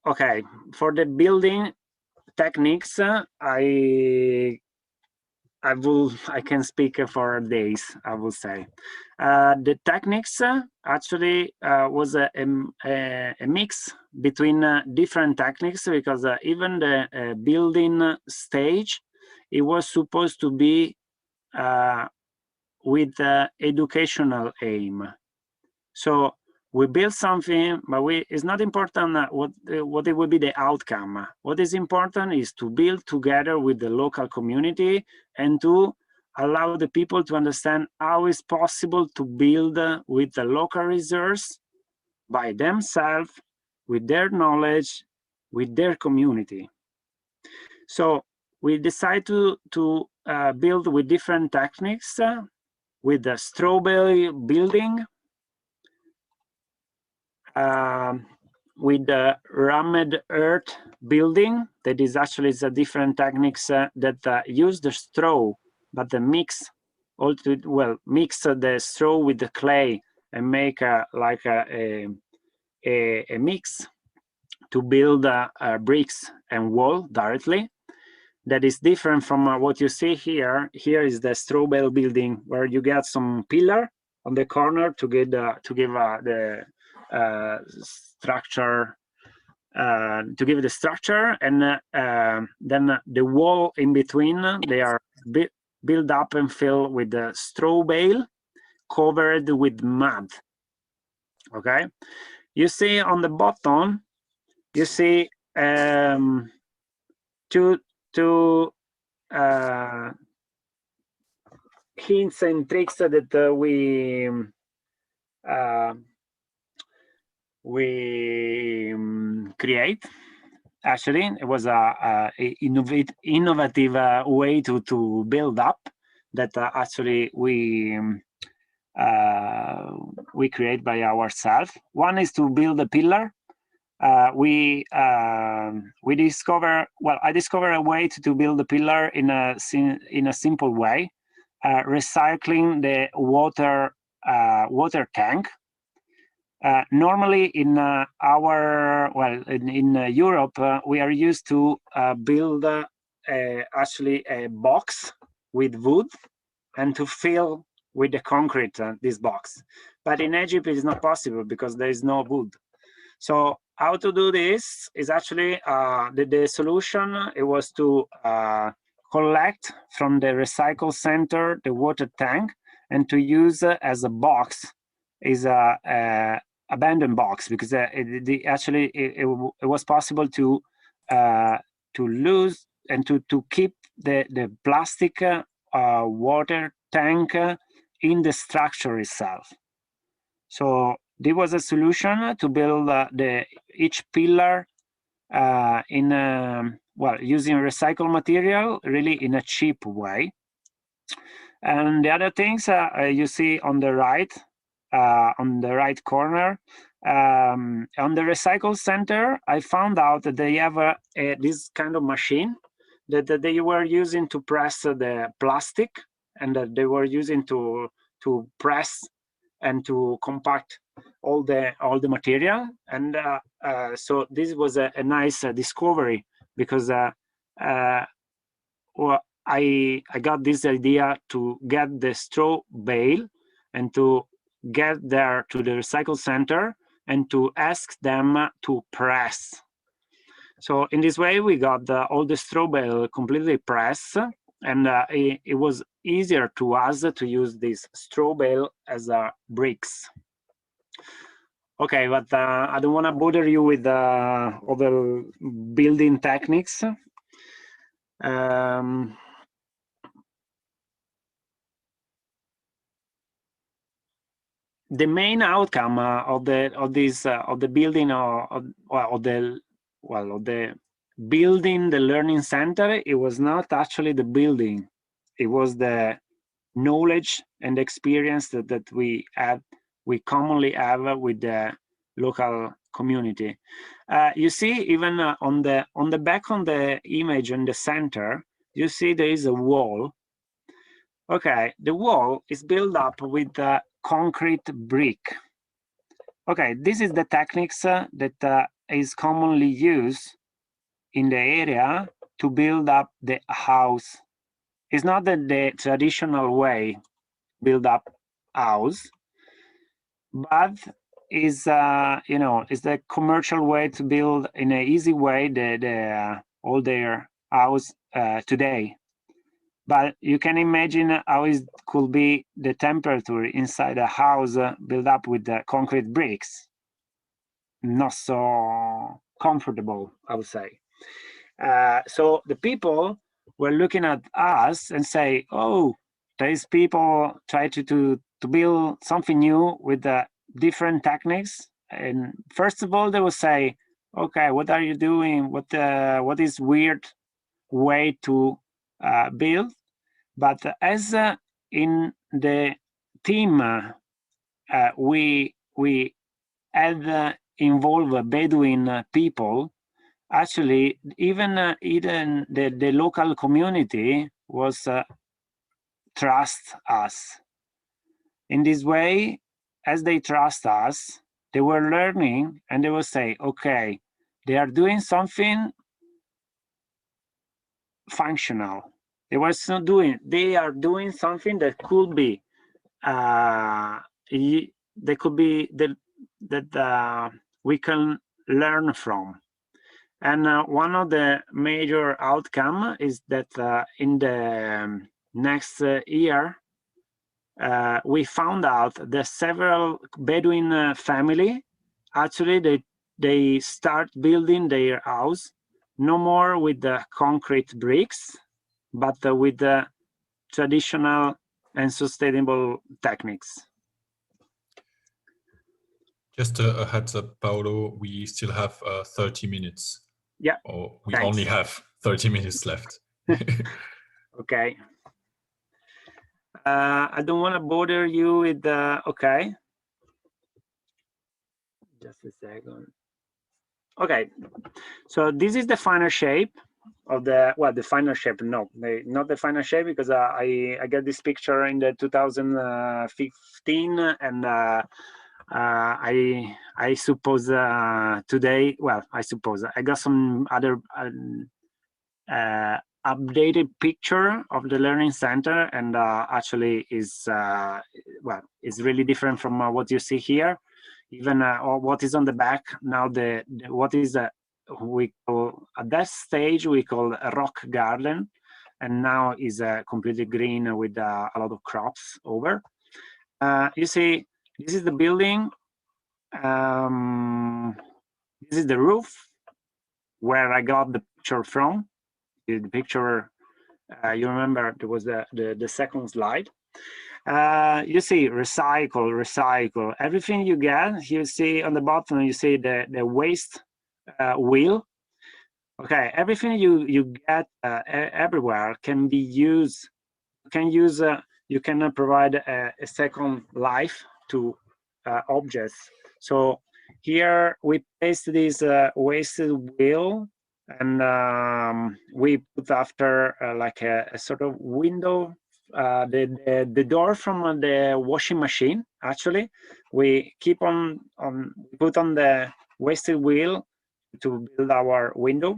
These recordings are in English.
okay, for the building techniques, I can speak for days, I will say. The techniques actually was a mix between different techniques, because even the building stage, it was supposed to be with educational aim. So we build something, but it's not important what it will be the outcome. What is important is to build together with the local community and to allow the people to understand how it's possible to build with the local resource by themselves, with their knowledge, with their community. So we decide to build with different techniques, with the strawberry building, with the rammed earth building. That is actually the different techniques that use the straw, but the mix the straw with the clay and make like a mix to build bricks and wall directly. That is different from what you see here. Here is the straw bale building, where you get some pillar on the corner to give the structure, to give it the structure, and then the wall in between, they are built up and filled with the straw bale covered with mud. Okay, you see on the bottom, you see two hints and tricks that we create. Actually, it was a innovative way to build up that actually we create by ourselves. One is to build a pillar. I discover a way to build a pillar in a simple way, recycling the water tank. Normally in in Europe, we are used to build actually a box with wood and to fill with the concrete this box. But in Egypt, it is not possible because there is no wood. So how to do this is actually the solution. It was to collect from the recycle center the water tank and to use as a box, is a abandoned box, because it was possible to lose and to keep the plastic water tank in the structure itself. So there was a solution to build each pillar using recycled material, really in a cheap way. And the other things you see on the right corner, on the recycle center, I found out that they have this kind of machine that they were using to press the plastic, and that they were using to press and to compact all the material. And so this was a nice discovery, because I got this idea to get the straw bale and to get there to the recycle center and to ask them to press. So in this way, we got all the straw bale completely pressed, and it was easier to us to use this straw bale as bricks. Okay, but I don't want to bother you with other building techniques. The main outcome of the building the learning center, it was not actually the building, it was the knowledge and experience that we commonly have with the local community. You see, even on the back on the image in the center, you see there is a wall. Okay, the wall is built up with concrete brick. Okay, this is the techniques that is commonly used in the area to build up the house. It's not the traditional way build up house, but is is the commercial way to build in an easy way all their house today. But you can imagine how it could be the temperature inside a house built up with concrete bricks. Not so comfortable, I would say. So the people were looking at us and say, oh, these people try to build something new with different techniques. And first of all, they will say, okay, what are you doing? What is weird way to build? But as in the team, we had involved Bedouin people. Actually, even the local community was trust us. In this way, as they trust us, they were learning, and they will say, okay, they are doing something functional. They are doing something that could be that we can learn from. And one of the major outcome is that in the next year, we found out that several Bedouin family, actually they start building their house no more with the concrete bricks, but with the traditional and sustainable techniques. Just a heads up, Paolo, we still have 30 minutes. Yeah. Or we only have 30 minutes left. Okay. I don't want to bother you with okay. Just a second. Okay. So this is the final shape of the final shape. No, not the final shape, because I got this picture in the 2015, and I suppose today. Well, I suppose I got some other updated picture of the learning center, and actually is is really different from what you see here. Even or what is on the back now. What is we call at that stage we call a rock garden, and now is completely green with a lot of crops over. You see, this is the building. This is the roof where I got the picture from. The picture, you remember, there was the second slide. You see, recycle. Everything you get, you see on the bottom, you see the waste wheel. Okay, everything you get everywhere can be used. You can provide a second life to objects. So here we placed this wasted wheel, and we put after like a sort of window, the door from the washing machine. Actually, we keep on put on the wasted wheel to build our window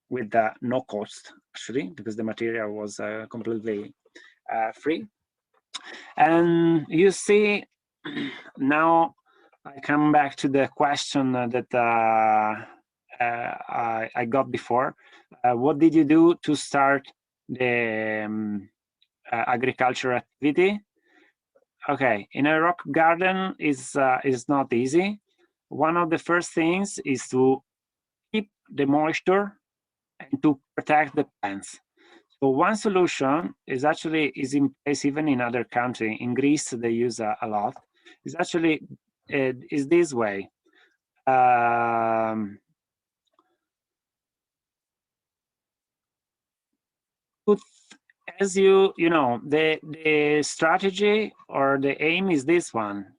with no cost, actually, because the material was completely free. And you see, now I come back to the question that I got before. What did you do to start the agriculture activity? Okay, in a rock garden is not easy. One of the first things is to keep the moisture and to protect the plants. So one solution is in place even in other countries. In Greece, they use a lot. It's actually is this way. As you know, the strategy or the aim is this one.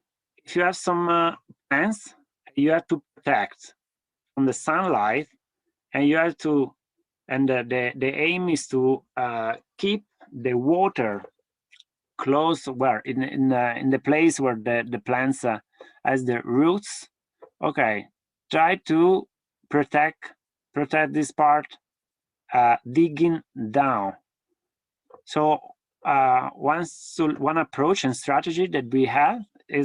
If you have some plants, you have to protect from the sunlight, and you have to, and the aim is to keep the water close where in the place where the plants has the roots. Okay, try to protect this part, digging down. So one approach and strategy that we had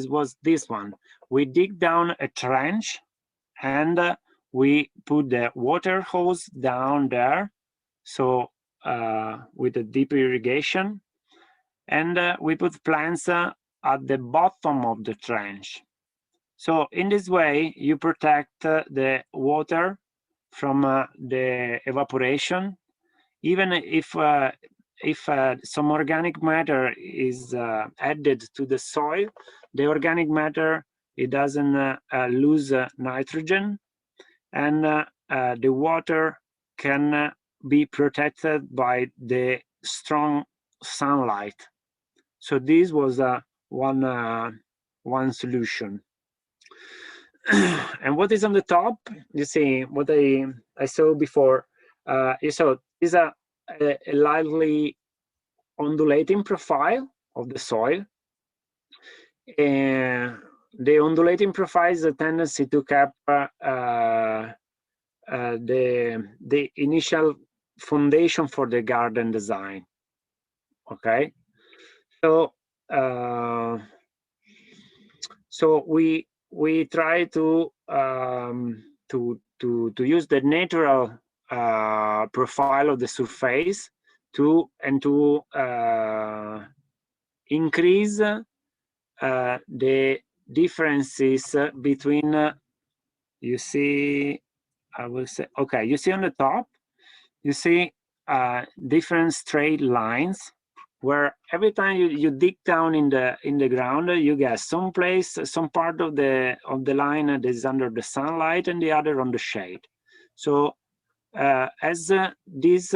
was this one. We dig down a trench and we put the water hose down there, so with a deep irrigation, and we put plants at the bottom of the trench. So in this way, you protect the water from the evaporation, even if some organic matter is added to the soil. The organic matter, it doesn't lose nitrogen, and the water can be protected by the strong sunlight. So this was one solution. And what is on the top? You see what I saw before. You saw is a lightly undulating profile of the soil. And the undulating profile is a tendency to cap the initial foundation for the garden design. Okay, so we try to use the natural profile of the surface to increase the differences between you see, I will say, okay, you see on the top, you see different straight lines where every time you dig down in the ground, you get some part of the line that is under the sunlight and the other on the shade. So as this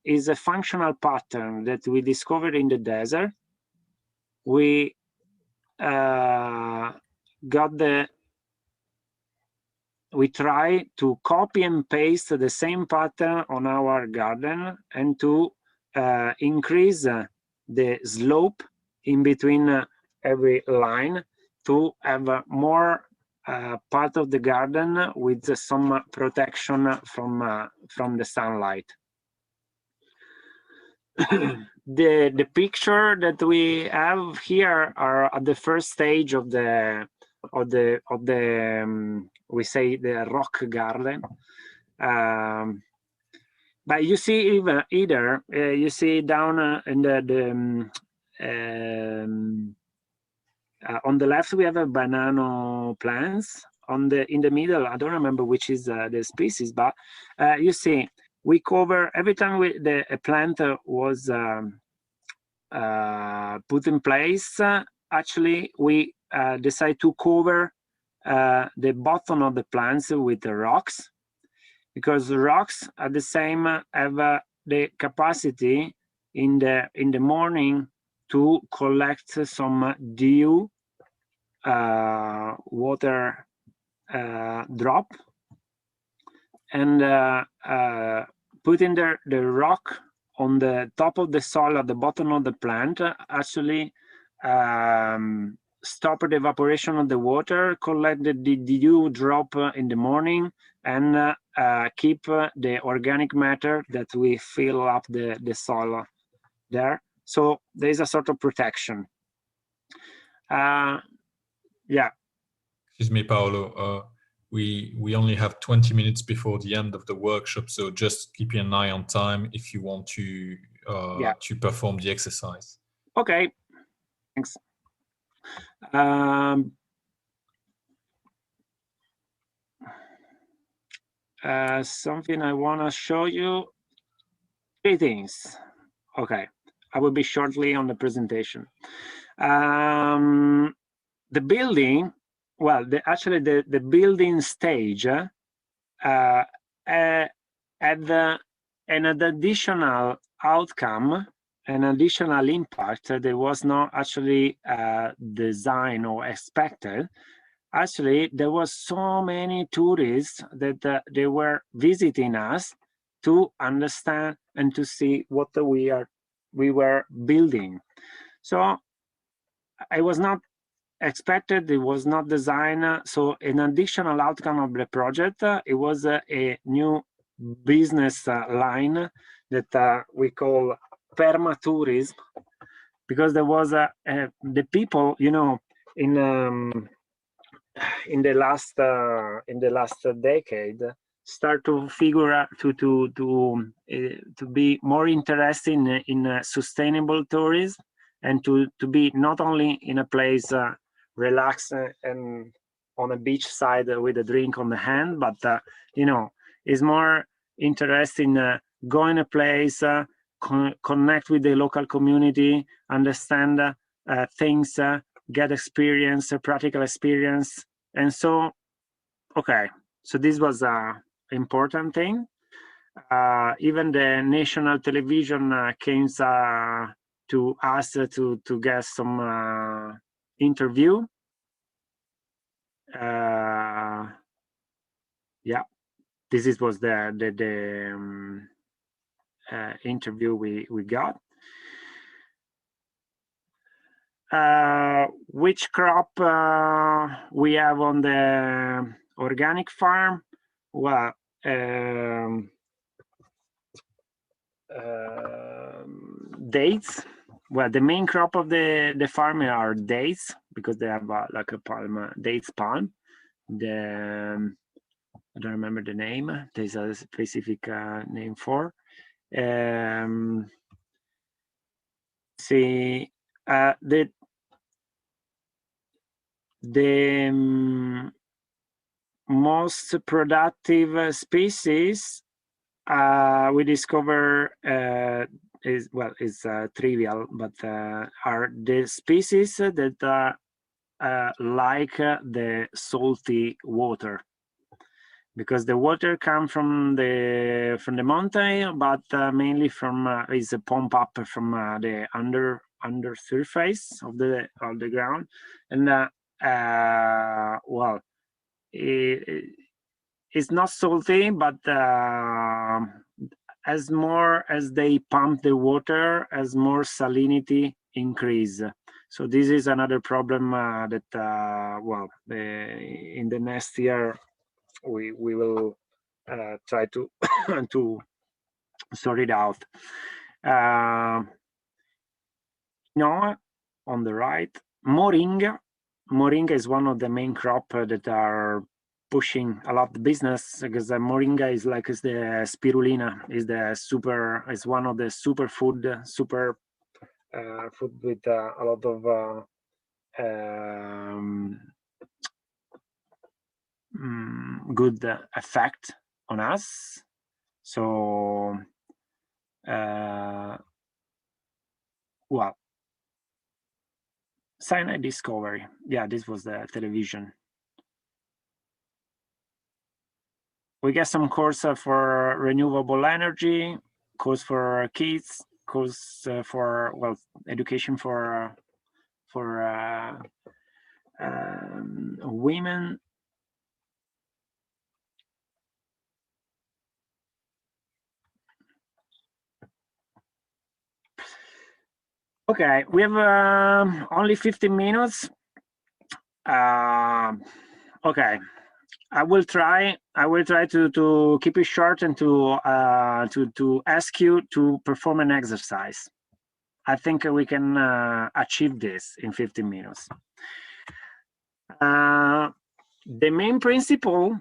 is a functional pattern that we discovered in the desert, we we try to copy and paste the same pattern on our garden and to increase the slope in between every line to have more part of the garden with some protection from the sunlight. The picture that we have here are at the first stage of the we say the rock garden. But you see either you see down in on the left we have a banana plants. In the middle, I don't remember which is the species, but you see we cover every time a plant was put in place. Actually, we decide to cover the bottom of the plants with the rocks, because the rocks at the same have the capacity in the morning to collect some dew water drop, and putting the rock on the top of the soil at the bottom of the plant actually stop the evaporation of the water, collect the dew drop in the morning, and keep the organic matter that we fill up the soil there. So there is a sort of protection. Yeah. Excuse me, Paolo. We only have 20 minutes before the end of the workshop, so just keeping an eye on time if you want to perform the exercise. Okay, thanks. Something I want to show you. 3 things. Okay, I will be shortly on the presentation. The building, well, actually the building stage had an additional outcome, an additional impact that was not actually designed or expected. Actually, there was so many tourists that they were visiting us to understand and to see what we were building. So I was not expected. It was not designed. So an additional outcome of the project, it was a new business line that we call permatourism, because there was the people, you know, in the last decade, start to figure out to be more interested in sustainable tourism, and to be not only in a place relaxed and on a beach side with a drink on the hand, but you know, is more interested in going a place, connect with the local community, understand things, get experience, practical experience. And so, okay, so this was an important thing. Even the national television came to us to get some interview. Yeah, this was the interview we got. Which crop we have on the organic farm? Well, dates. Well, the main crop of the farm are dates, because they have like a palm, dates palm. I don't remember the name. There's a specific name for. See, the most productive species we discover is trivial, but are the species that like the salty water, because the water comes from the mountain, but mainly from is a pump up from the under surface of the ground, and well, it's not salty, but as more as they pump the water, as more salinity increase. So this is another problem that well, in the next year we will try to to sort it out. No, on the right, moringa. Moringa is one of the main crop that are pushing a lot of business, because moringa is like the spirulina, is one of the super food with a lot of good effect on us. So well, cyanide discovery. Yeah, this was the television. We get some course for renewable energy, course for kids, course for, well, education for women. Okay, we have only 15 minutes. Okay, I will try to keep it short and to ask you to perform an exercise. I think we can achieve this in 15 minutes. The main principle,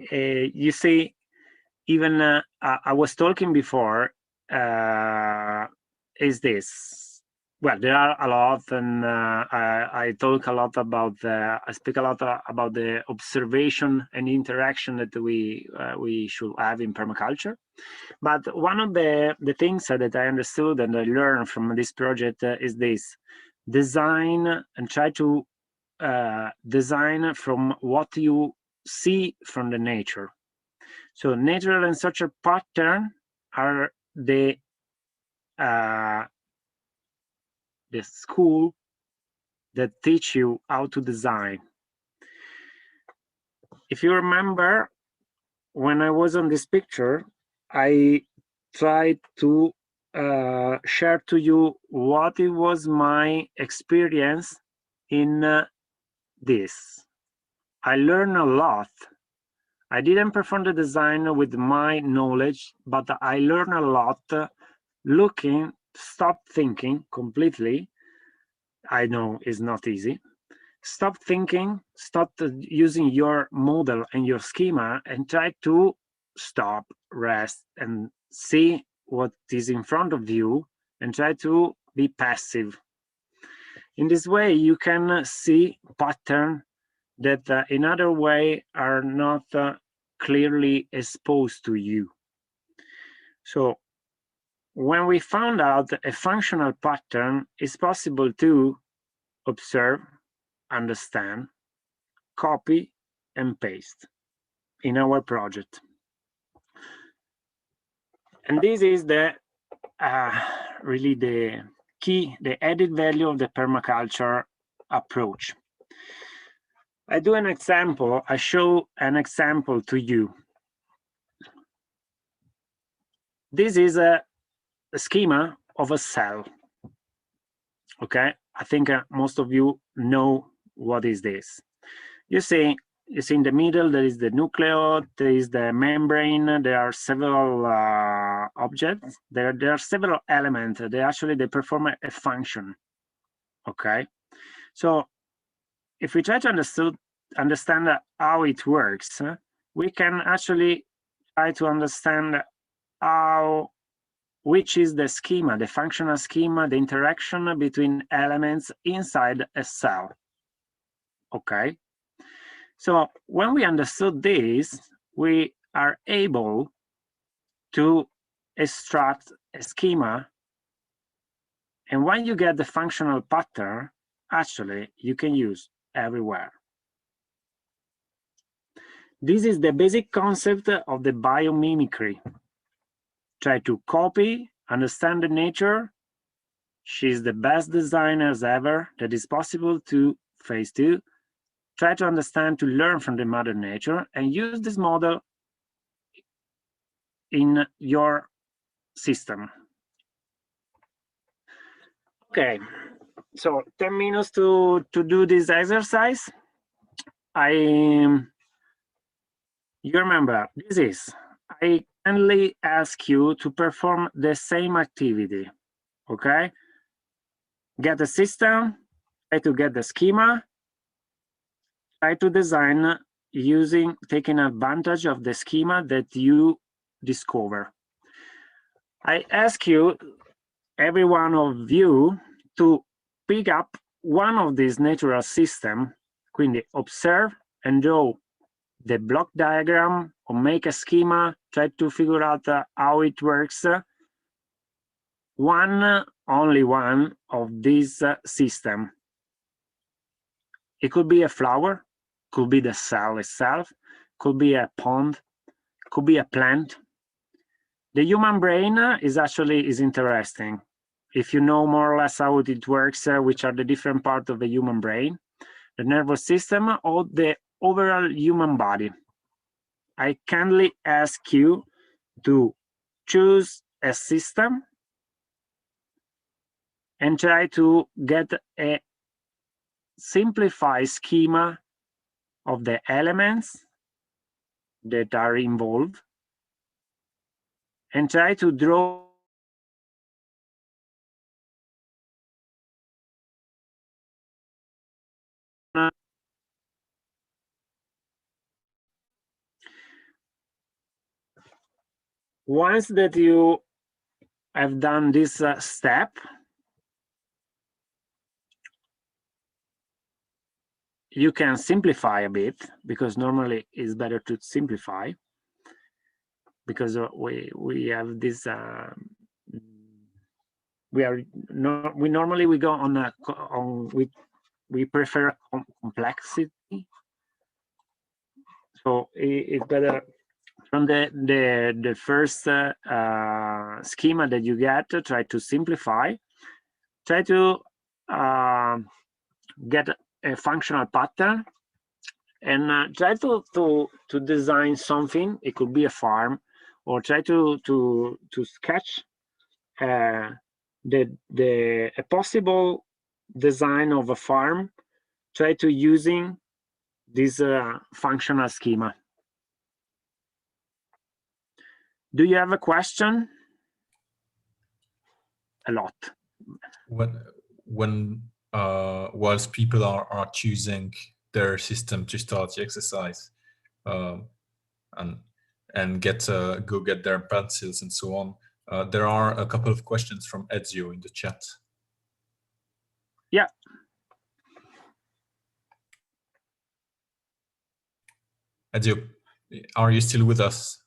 you see, even I was talking before, is this. Well, there are a lot, and I talk a lot about I speak a lot about the observation and interaction that we should have in permaculture. But one of the things that I understood and I learned from this project is this: design, and try to design from what you see from the nature. So natural and social pattern are the school that teach you how to design. If you remember, when I was on this picture, I tried to share to you what it was my experience in this. I learned a lot. I didn't perform the design with my knowledge, but I learned a lot looking, stop thinking completely. I know it's not easy. Stop thinking, stop using your model and your schema, and try to stop, rest, and see what is in front of you, and try to be passive. In this way, you can see patterns that in other way are not clearly exposed to you. So when we found out a functional pattern, it's possible to observe, understand, copy, and paste in our project. And this is the really the key, the added value of the permaculture approach. I do an example, I show an example to you. This is a schema of a cell. Okay, I think most of you know what is this. You see in the middle, there is the nucleus, there is the membrane, there are several objects, there are several elements. They perform a function. Okay, so if we try to understand how it works, we can actually try to understand which is the schema, the functional schema, the interaction between elements inside a cell. Okay, so when we understood this, we are able to extract a schema, and when you get the functional pattern, actually you can use everywhere. This is the basic concept of the biomimicry. Try to copy, understand the nature. She's the best designer ever that is possible to phase 2. Try to understand, to learn from the mother nature, and use this model in your system. Okay, so 10 minutes to do this exercise. You remember, I kindly ask you to perform the same activity, okay? Get the system, try to get the schema, try to design taking advantage of the schema that you discover. I ask you, every one of you, to pick up one of these natural systems, quindi observe and draw the block diagram or make a schema, try to figure out how it works. Only one of these system. It could be a flower, could be the cell itself, could be a pond, could be a plant. The human brain is interesting. If you know more or less how it works, which are the different parts of the human brain, the nervous system, or the overall human body. I kindly ask you to choose a system and try to get a simplified schema of the elements that are involved, and try to draw once that you have done this step, you can simplify a bit, because normally it's better to simplify, because we have this we normally go on we prefer complexity, so it's better from the first schema that you get, try to simplify, try to get a functional pattern, and try to design something. It could be a farm, or try to sketch a possible design of a farm, try to using this functional schema. Do you have a question? A lot. When whilst people are choosing their system to start the exercise, and go get their pencils and so on, there are a couple of questions from Ezio in the chat. Yeah. Ezio, are you still with us?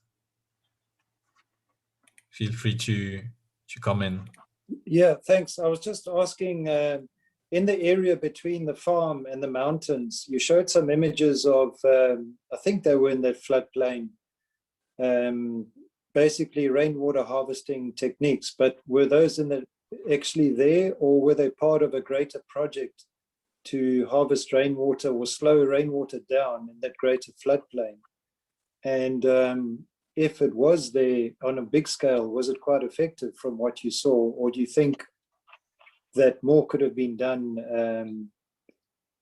Feel free to come in. Yeah, thanks. I was just asking, in the area between the farm and the mountains, you showed some images of, I think they were in that floodplain, basically rainwater harvesting techniques, but were those actually there, or were they part of a greater project to harvest rainwater or slow rainwater down in that greater floodplain? And if it was there on a big scale, was it quite effective from what you saw, or do you think that more could have been done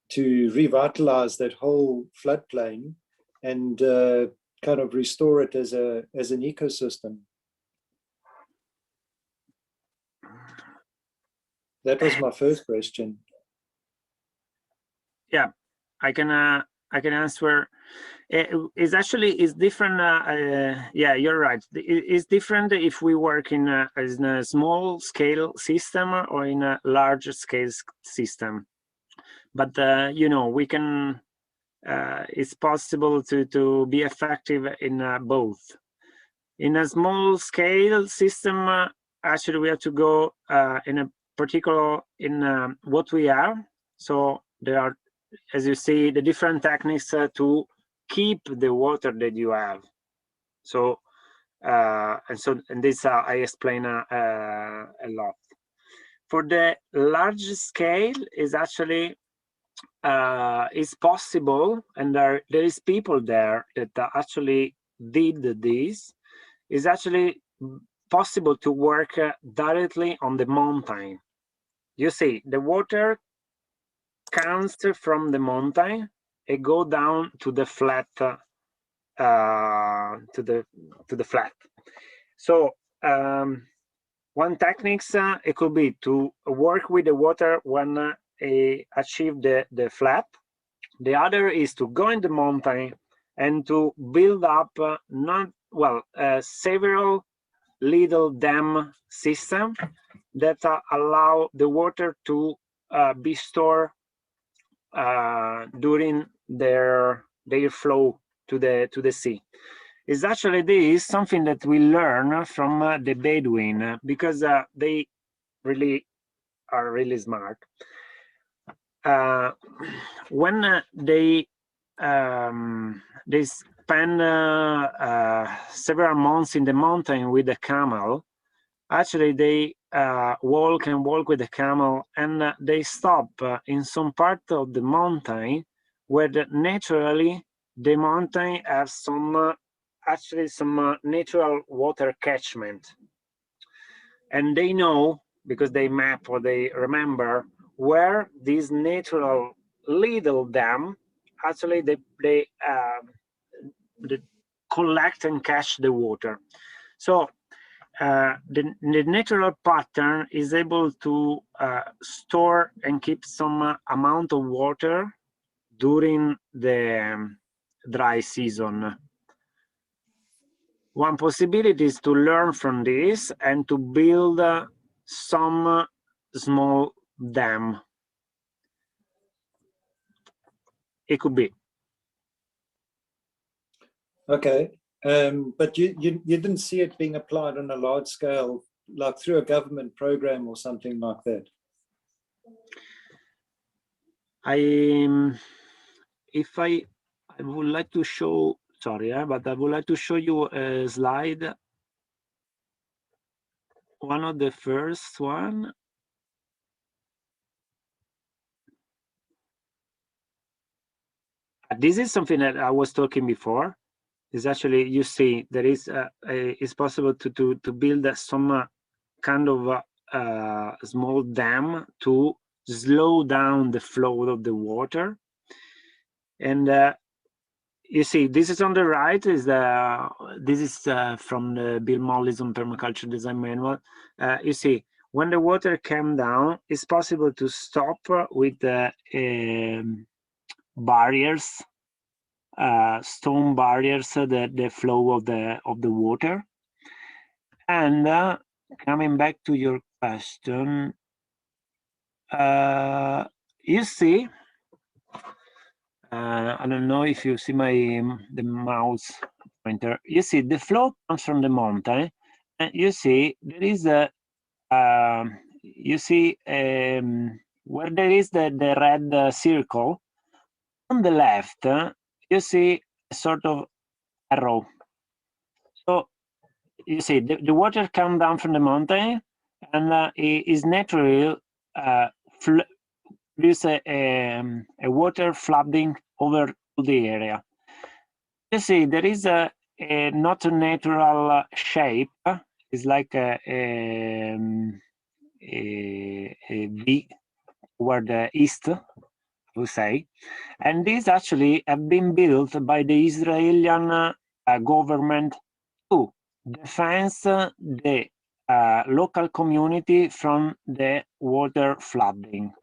to revitalize that whole floodplain and kind of restore it as an ecosystem? That was my first question. Yeah, I can answer. It's different. Yeah, you're right. It's different if we work in a small scale system or in a large scale system. But you know, we can. It's possible to be effective in both. In a small scale system, actually, we have to go in a particular in what we are. So there are, as you see, the different techniques to keep the water that you have. So and this I explain a lot. For the large scale, is actually is possible, and there is people there that actually did this. Is actually possible to work directly on the mountain. You see, the water comes from the mountain and go down to the flat, to the flat. So one technique it could be to work with the water when achieve the flat. The other is to go in the mountain and to build up several little dam system that allow the water to be stored during their flow to the sea. Is actually this something that we learn from the Bedouin, because they really are really smart. When they spend several months in the mountain with the camel, actually they walk with the camel, and they stop in some part of the mountain where naturally the mountain has some natural water catchment, and they know, because they map or they remember where this natural little dam actually they collect and catch the water. So the natural pattern is able to store and keep some amount of water during the dry season. One possibility is to learn from this and to build some small dam. It could be. Okay, but you didn't see it being applied on a large scale, like through a government program or something like that? I would like to show, sorry, but I would like to show you a slide. One of the first one. This is something that I was talking before. Is actually, you see, there is it's possible to build some kind of small dam to slow down the flow of the water. And you see, this is on the right. This is from the Bill Mollison Permaculture Design Manual. You see, when the water came down, it's possible to stop with the barriers, stone barriers, the flow of the water. And coming back to your question, you see, I don't know if you see the mouse pointer. You see the flow comes from the mountain, and you see there is a you see where there is the red circle on the left. You see a sort of arrow. So you see the water comes down from the mountain, and it is naturally produce a water flooding over the area. You see, there is a not a natural shape. It's like a V toward the east, we say. And these actually have been built by the Israeli government to defend the local community from the water flooding.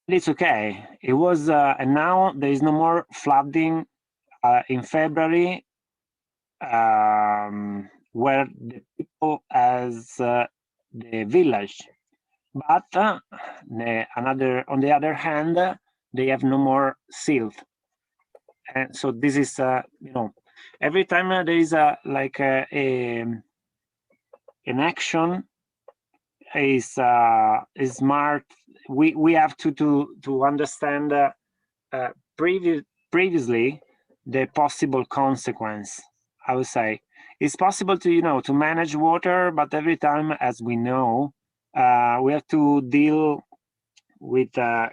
It's okay. It was, and now there is no more flooding in February, where the people has the village. But on the other hand, they have no more silt. And so this is, you know, every time there is an action is smart. We have to understand previously the possible consequence. I would say it's possible to, you know, to manage water, but every time, as we know, we have to deal with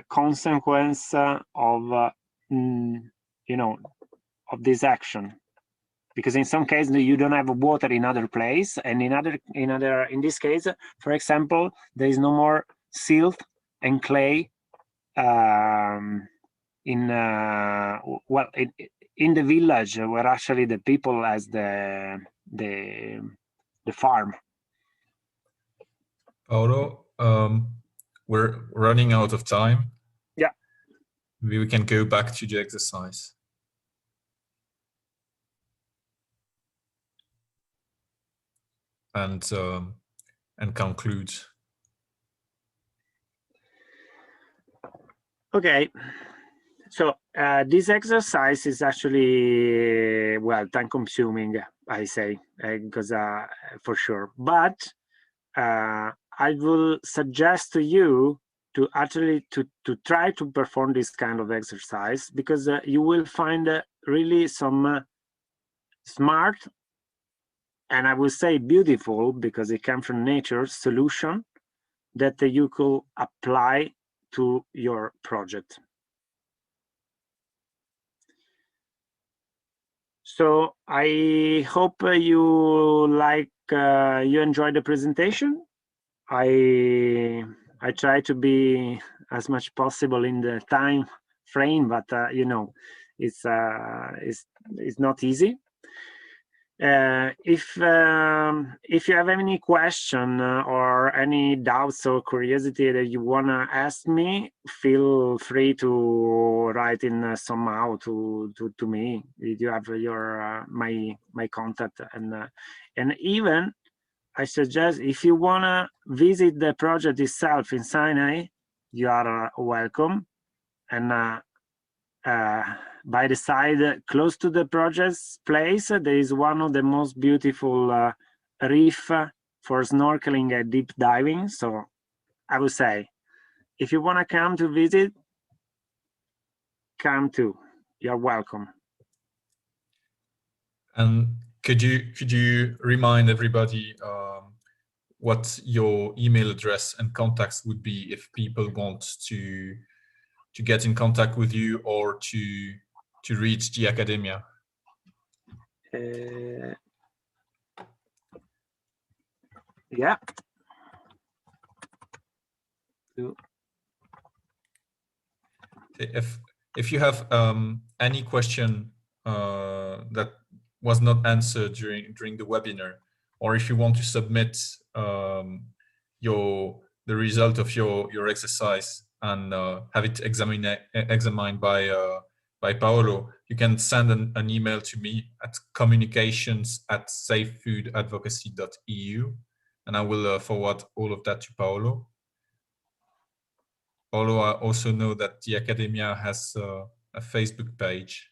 consequence of you know, of this action, because in some cases you don't have water in other place, and in this case, for example, there is no more silt and clay in the village where actually the people has the farm. Paolo, we're running out of time. Yeah. Maybe we can go back to the exercise. And conclude. Okay. So this exercise is actually, well, time consuming, I say, because for sure. But I will suggest to you to actually to try to perform this kind of exercise, because you will find really some smart, and I will say beautiful, because it comes from nature, solution that you could apply to your project. So I hope you enjoyed the presentation. I try to be as much possible in the time frame, but you know, it's not easy. If you have any question or any doubts or curiosity that you wanna ask me, feel free to write in somehow to me. You have your my contact, and even I suggest, if you wanna visit the project itself in Sinai, you are welcome. And by the side, close to the project's place, there is one of the most beautiful reef for snorkeling and deep diving. So I would say, if you want to come to visit, come too. You're welcome. And could you remind everybody what your email address and contacts would be if people want to get in contact with you or to reach the Accademia? Yeah. If you have any question that was not answered during the webinar, or if you want to submit the result of your exercise and have it examined by Paolo, you can send an email to me at communications@safefoodadvocacy.eu, and I will forward all of that to Paolo. Paolo, I also know that the Accademia has a Facebook page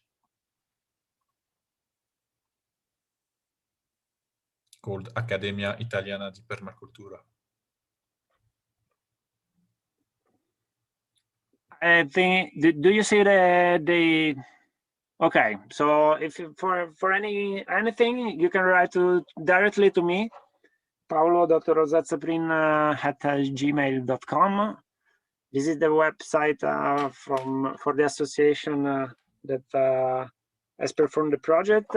called Accademia Italiana di Permacultura. I think, do you see the okay, so if for anything you can write directly to me, paolo.rosazzaprin@gmail.com. This is the website for the association that has performed the project,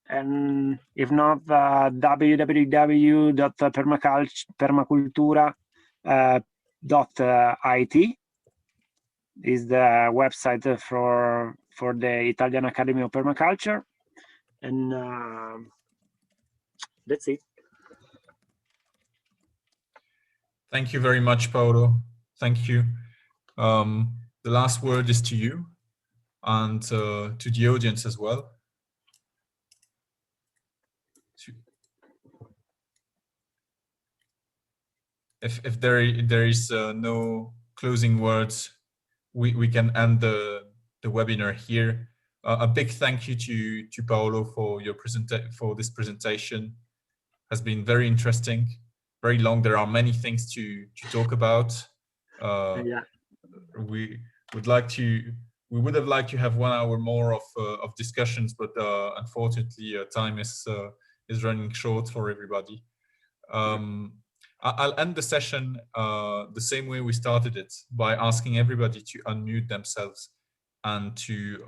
and if not, www.permacultura.it is the website for the Italian Academy of Permaculture, and that's it. Thank you very much, Paolo. Thank you. The last word is to you and to the audience as well. If there is no closing words, we can end the webinar here. A big thank you to Paolo for this presentation. Has been very interesting, very long. There are many things to talk about. Yeah. We would have liked to have 1 hour more of discussions, but unfortunately time is running short for everybody. I'll end the session the same way we started it, by asking everybody to unmute themselves and to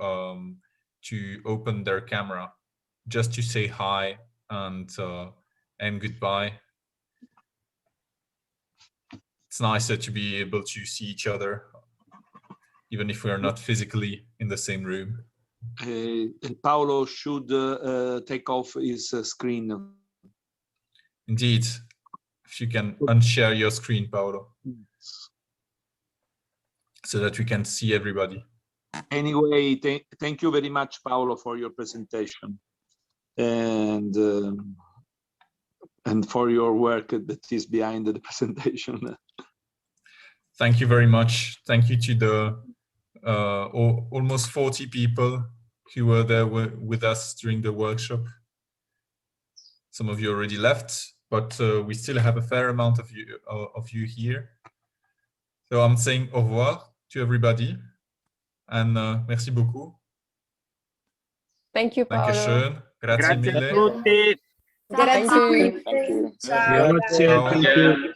open their camera, just to say hi and goodbye. It's nicer to be able to see each other, even if we are not physically in the same room. Paolo should take off his screen. Indeed. If you can unshare your screen, Paolo, so that we can see everybody. Anyway, thank you very much, Paolo, for your presentation and for your work that is behind the presentation. Thank you very much. Thank you to the almost 40 people who were there with us during the workshop. Some of you already left, but we still have a fair amount of you here. So I'm saying au revoir to everybody, and merci beaucoup. Thank you, Paolo. Dankeschön. Grazie mille. a tutti. Grazie. Ciao. Grazie, thank you.